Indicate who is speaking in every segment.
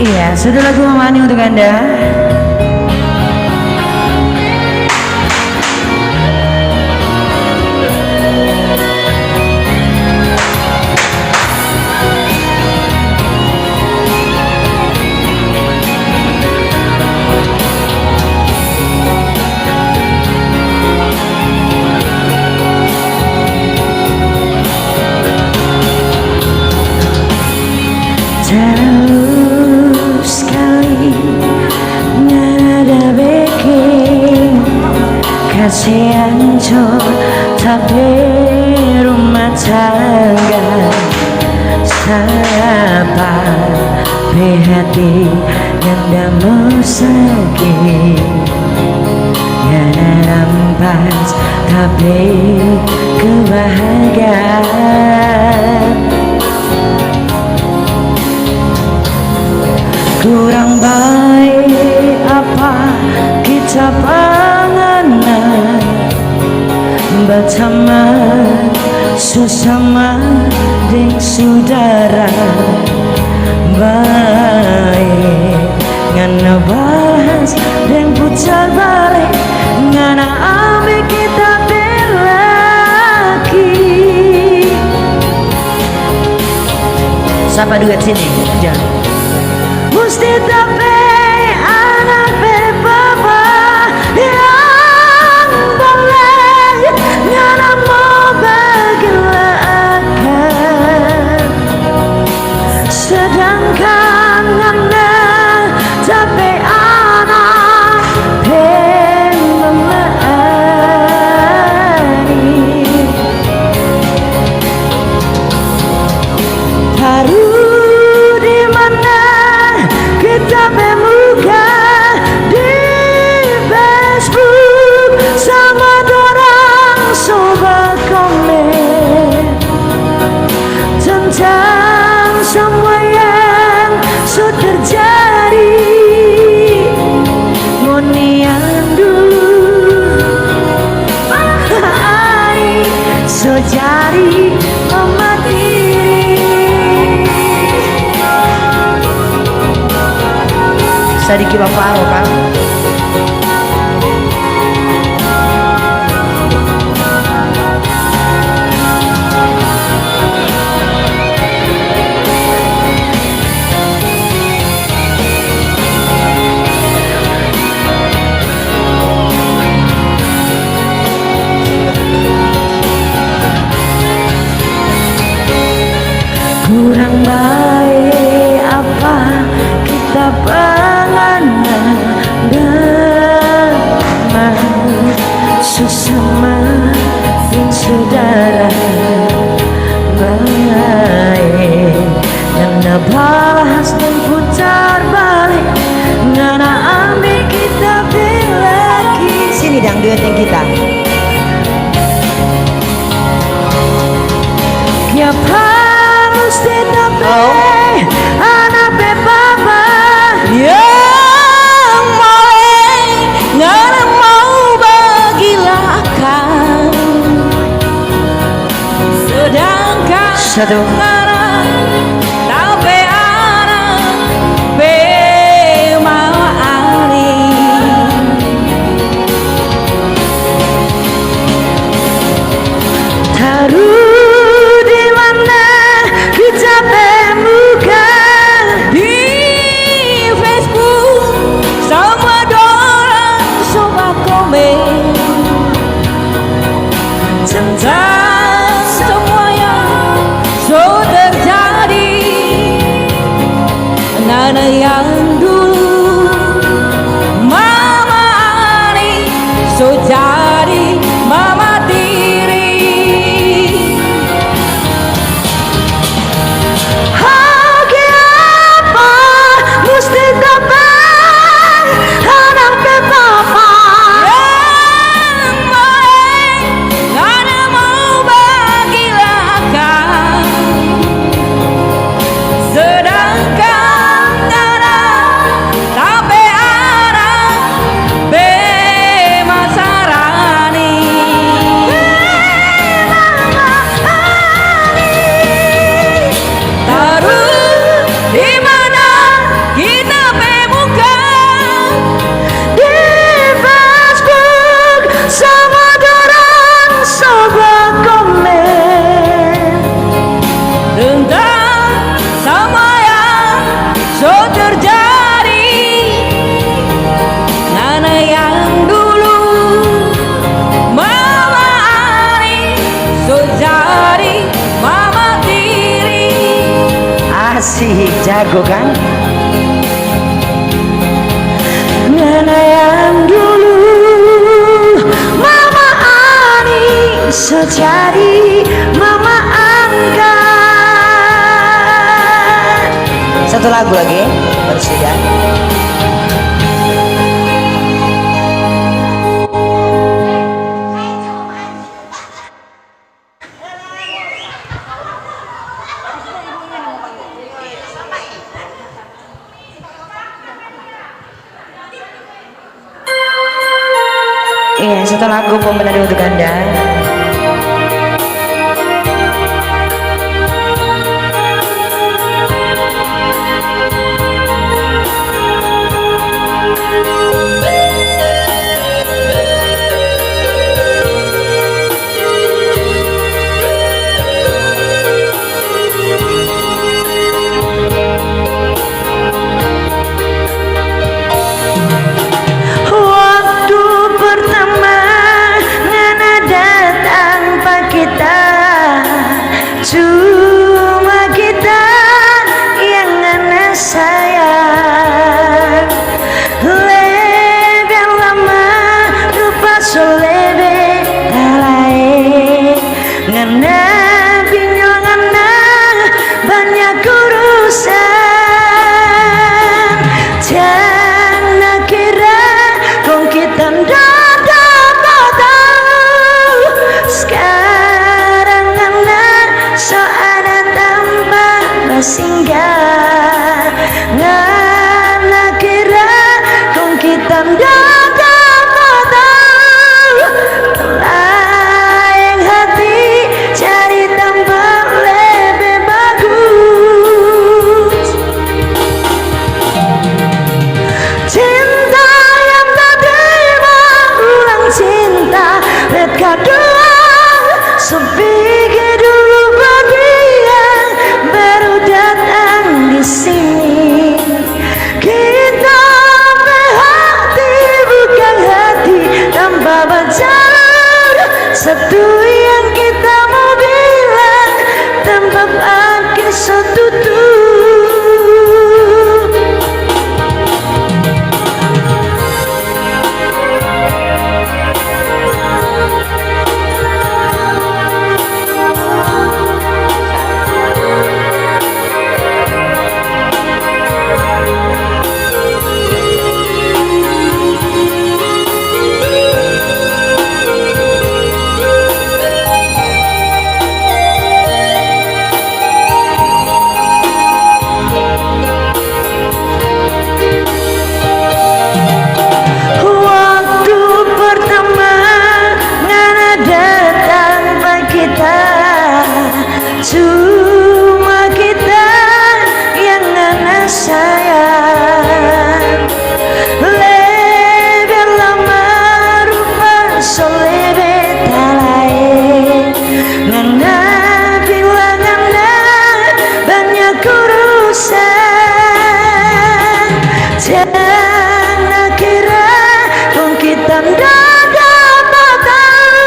Speaker 1: Iya, satu lagu Mama Ani untuk Anda. Jauh sekali nada bikin kasih hancur tapi rumah tangga siapa hati yang damu sakit yang rampas tapi kebahagiaan kurang baik apa kita panganan berteman sesama ding saudara baik ngana bahas dan putar balik ngana ambil kita belaki. Siapa duet sini? Jangan. Mesti tapi anak bebaba yang boleh ngana mau bergelakan sedangkan ngana tapi anak pemani baru kita bermuka di Facebook sama orang sobat komen tentang semua yang sudah terjadi ngonian dulu hari sejari memati. Sadiki Bapak kan? Kurang baik apa kita penganan damai sesama dan saudara baik yang nabahas dan putar balik ngana ambil kita belaki. Sini dang duetnya kita. Siapa mesti tapi anak bebaba yang boleh ngana mau bergelakan sedangkan ngana tapi anak pemani taruh tentang semua yang sudah
Speaker 2: masih jago kan?
Speaker 1: Mana yang dulu Mama Ani sejadi Mama angkat.
Speaker 2: Satu lagu lagi baru sudah. Iya, satu lagu pemenang untuk Anda.
Speaker 1: Cuma kita yang ngana sayang. Lebih lama rupa solebe talai. Ngana bingung ngana banyak urusan. Jangan kira kong kita dapat tahu sekarang ngana so ada tambah singgah. Ngana kira kong kita dapat tahu lain hati cari tambah lebih bagus. Cinta yang tadi ulang cinta lihat kedua sepikir dulu bagi yang baru datang di sini. Kita berhati bukan hati tanpa pacar. Satu yang kita mau bilang tanpa pakai setutup. Cuma kita yang ngana sayang. Lebih lama rupa solebe talai. Ngana bilang ngana banyak urusan. Jangan kira kong kita dapat tahu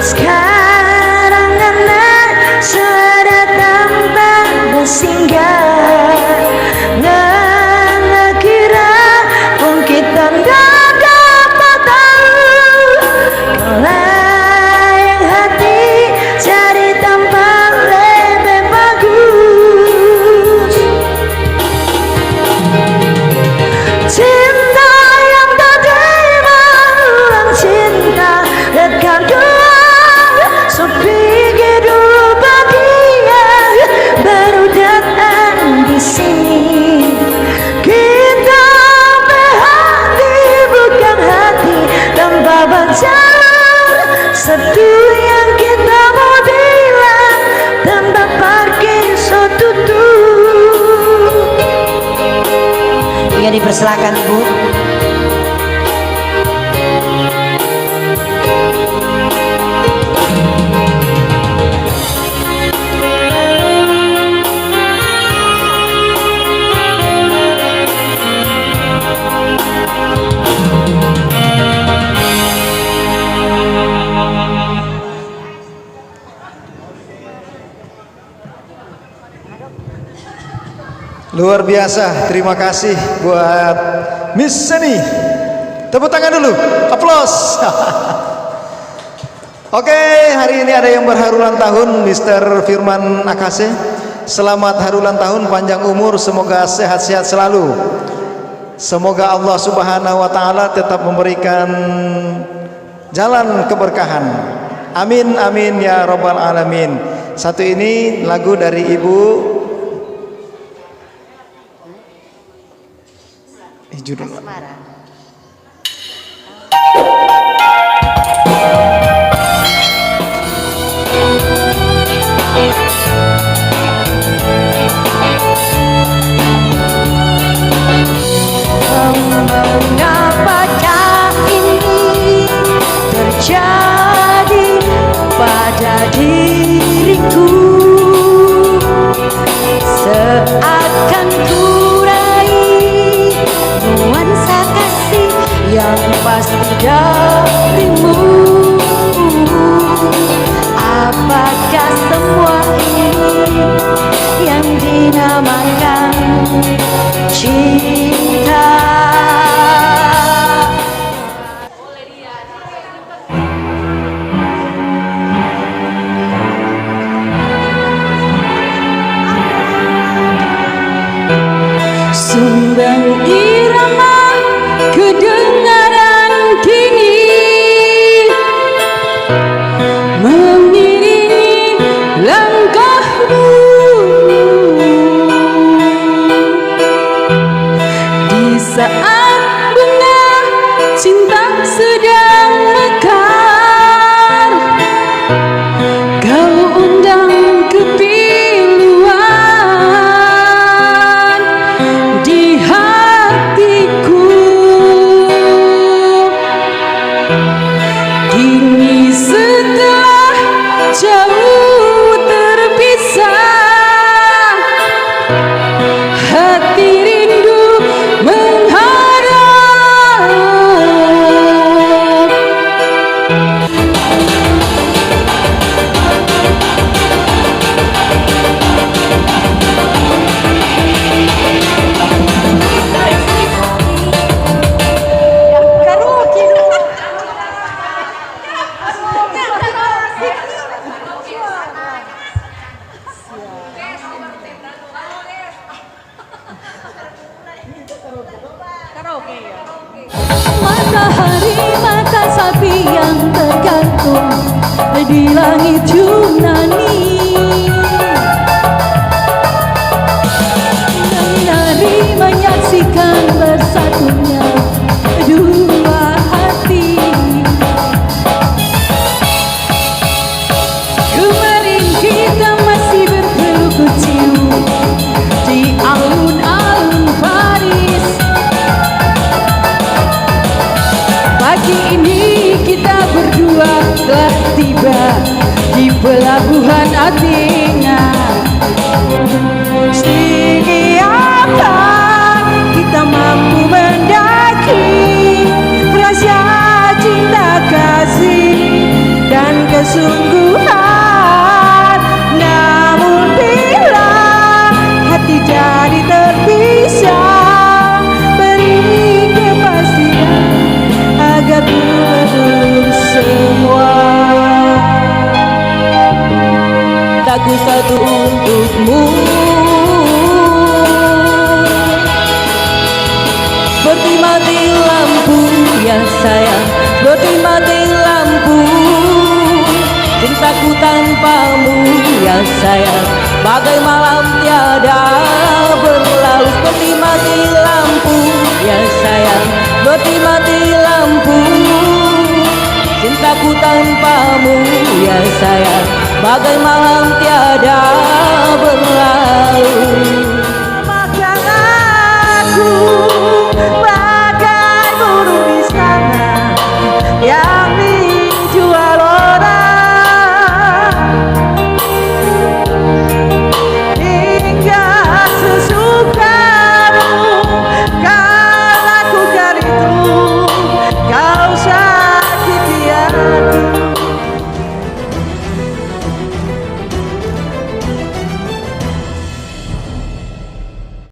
Speaker 1: sekarang ngana sudah tambah bersinggah. Ngana kira pun kita dapat tahu lain hati cari tambah lebih bagus. Cinta yang tadi ulang cinta dekat dua sepikir dulu baru datang di sini. Kita berhati bukan hati tanpa pacar. Satu yang kita mau bilang tanpa parkir setutup.
Speaker 2: Iya, dipersilakan Ibu.
Speaker 3: Luar biasa, terima kasih buat Miss Seni. Tepuk tangan dulu, aplaus. Oke, hari ini ada yang berharulan tahun, Mr. Firman Akase. Selamat harulan tahun, panjang umur, semoga sehat-sehat selalu. Semoga Allah Subhanahu wa taala tetap memberikan jalan keberkahan. Amin amin ya rabbal alamin. Satu ini lagu dari Ibu judul
Speaker 1: Mengapakah ini terjadi pada diriku, seakan ku raih nuansa kasih yang pasti darimu. Apakah semua ini yang dinamakan cinta? Sumbang irama kedengaran kini, mengiringi langkahmu di saat bunga cinta sedang mekar. Kau undang kepiluan di hatiku. Kini setelah jauh terpisah, hati rindu mengharap. Matahari mata sapi yang tergantung di langit Yunani, menari menyaksikan bersatunya dua hati. Kemarin kita masih berpelukan cium di alun-alun Paris. Pagi ini kita berdua telah tiba di pelabuhan Athena. Setinggi apa kita mampu mendaki rahasia cinta kasih dan kesungguhan. Namun bila hati jadi terpisah, beri kepastian agar ku betul semua. Lagu satu untukmu, seperti mati lampu ya sayang, seperti mati lampu. Cintaku tanpamu ya sayang, bagai malam tiada berlalu. Seperti mati lampu ya sayang, seperti mati lampu. Cintaku tanpamu ya sayang, bagai malam tiada berlalu. Maafkan aku